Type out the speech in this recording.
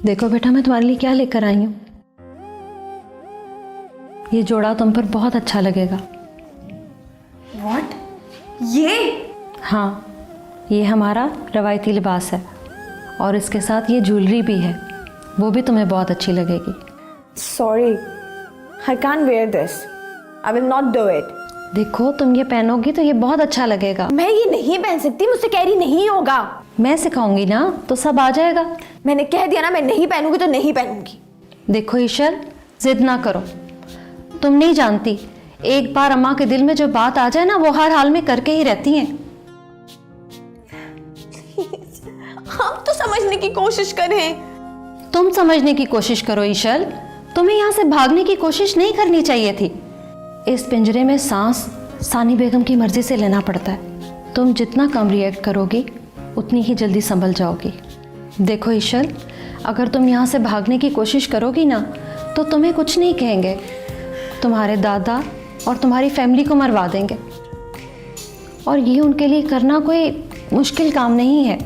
देखो बेटा, मैं तुम्हारे लिए क्या लेकर आई हूँ। ये जोड़ा तुम पर बहुत अच्छा लगेगा। What? ये? हाँ, ये हमारा रवायती लिबास है और इसके साथ ये ज्वेलरी भी है, वो भी तुम्हें बहुत अच्छी लगेगी। Sorry, I can't wear this. I will not do it. देखो, तुम ये पहनोगी तो ये बहुत अच्छा लगेगा। मैं ये नहीं पहन सकती, मुझसे कैरी नहीं होगा। मैं सिखाऊंगी ना तो सब आ जाएगा। मैंने कह दिया ना, मैं नहीं पहनूंगी तो नहीं पहनूंगी। देखो ईशर, जिद ना करो। तुम नहीं जानती, एक बार अम्मा के दिल में जो बात आ जाए ना, वो हर हाल में करके ही रहती हैं। आप तो समझने की कोशिश करें। तुम समझने की कोशिश करो ईशर। तुम्हें यहाँ से भागने की कोशिश नहीं करनी चाहिए थी। इस पिंजरे में सांस सानी बेगम की मर्जी से लेना पड़ता है। तुम जितना कम रिएक्ट करोगी उतनी ही जल्दी संभल जाओगी। देखो ईशर, अगर तुम यहाँ से भागने की कोशिश करोगी ना तो तुम्हें कुछ नहीं कहेंगे, तुम्हारे दादा और तुम्हारी फैमिली को मरवा देंगे। और ये उनके लिए करना कोई मुश्किल काम नहीं है।